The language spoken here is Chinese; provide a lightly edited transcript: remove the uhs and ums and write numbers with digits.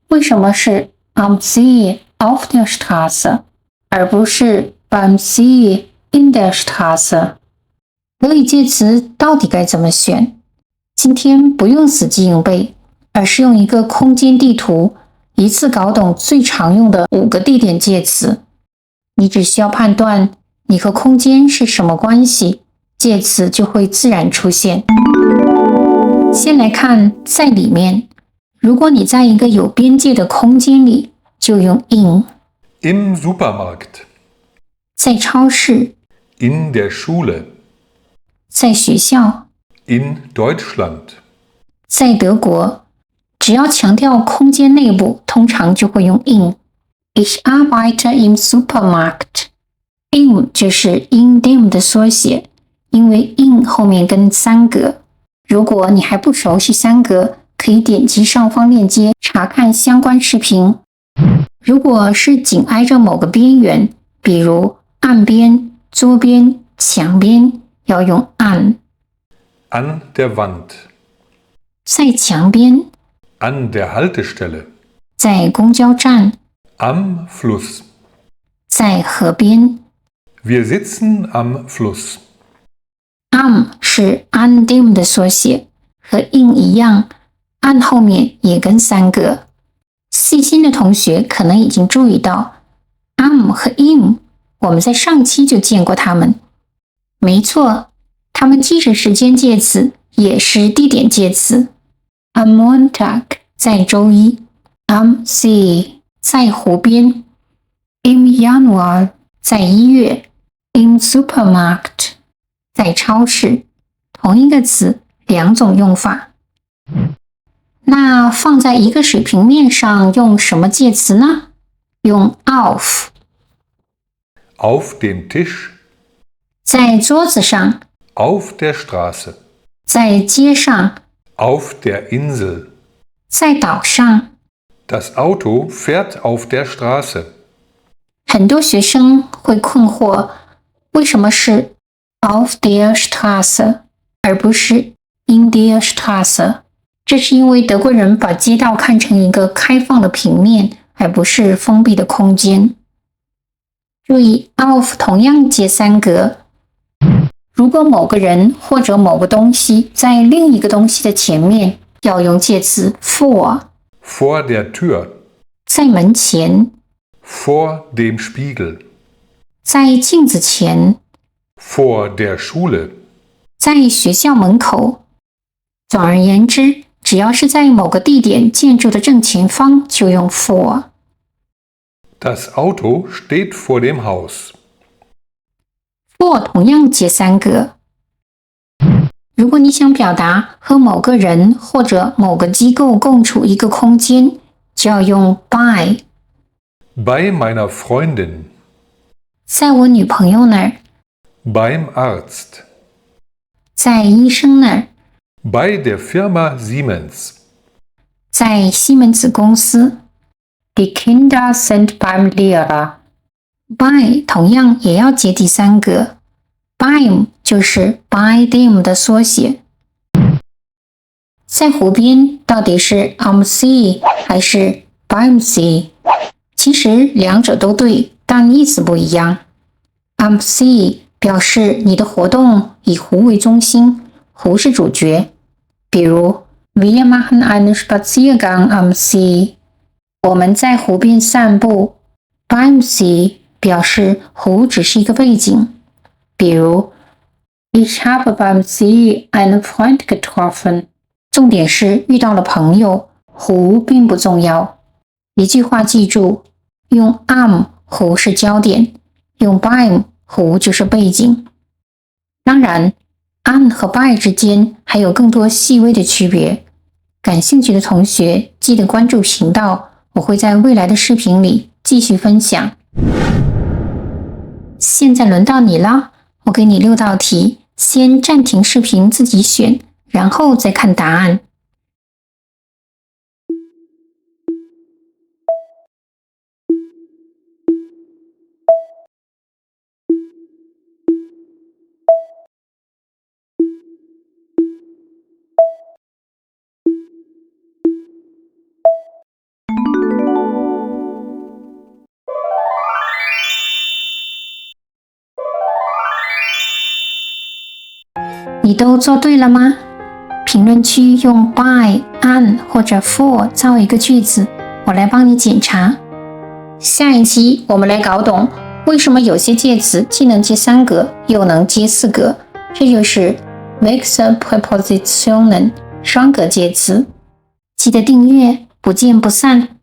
为什么是 Am See auf der Straße， 而不是 Beim See in der Straße？ 德语介词到底该怎么选？今天不用死记硬背，而是用一个空间地图，一次搞懂最常用的5个地点介词。你只需要判断你和空间是什么关系，介词就会自然出现。先来看在里面，如果你在一个有边界的空间里，就用 Im Supermarkt. 在超市， In der Schule. 在学校， In Deutschland. 在德国。只要强调空间内部，通常就会用 in。Ich arbeite im Supermarkt。in 就是 in dem 的缩写，因为 in 后面跟3格。如果你还不熟悉3格，可以点击上方链接查看相关视频。如果是紧挨着某个边缘，比如岸边、桌边、墙边，要用 an。 An der Wand. 在墙边， An der Haltestelle. 在公交站， Am Fluss. 在河边。 Wir sitzen am Fluss. am 是 an dem 的缩写，和 in 一样，an 后面也跟3个。细心的同学可能已经注意到 am 和 in 我们在上期就见过它们。没错，它们既是时间介词，也是地点介词。Am Montag 在周一， Am See 在湖边， Im Januar 在1月， Im Supermarkt 在超市。同一个词2种用法。那放在一个水平面上用什么介词呢？用 auf。 Auf dem Tisch. 在桌子上， Auf der Straße. 在街上， Auf der Insel. 在岛上。 Das Auto fährt auf der Straße. 很多学生会困惑，为什么是 auf der Straße 而不是 in der Straße？ 这是因为德国人把街道看成一个开放的平面，而不是封闭的空间。注意 auf 同样接3格。如果某个人或者某个东西在另一个东西的前面，要用介词 vor。 Vor der Tür. 在门前， Vor dem Spiegel. 在镜子前， Vor der Schule. 在学校门口。总而言之，只要是在某个地点建筑的正前方，就用 vor。 Das Auto steht vor dem Haus. for 同样接3格。如果你想表达和某个人或者某个机构共处一个空间，就要用 bei。 Bei meiner Freundin. 在我女朋友那儿， Beim Arzt. 在医生那儿， Bei der Firma Siemens. 在西门子公司。Die Kinder sind beim Lehrer。 by 同样也要接第3格， beim 就是 by them 的缩写。在湖边到底是 am See 还是 beim See？ 其实2者都对，但意思不一样。am See 表示你的活动以湖为中心，湖是主角。比如 Wir machen einen Spaziergang am See。 我们在湖边散步。 beim See 表示湖只是一个背景。比如 Ich habe beim See einen Freund getroffen。 重点是遇到了朋友，湖并不重要。一句话记住，用 am 湖是焦点，用 beim 湖就是背景。当然 an 和 by 之间还有更多细微的区别。感兴趣的同学记得关注频道，我会在未来的视频里继续分享。现在轮到你了，我给你6道题，先暂停视频自己选，然后再看答案。你都做对了吗？评论区用 by、on 或者 for 造一个句子，我来帮你检查。下一期我们来搞懂为什么有些介词既能接3格又能接4格，这就是 Mixed Prepositionen 双格介词。记得订阅，不见不散。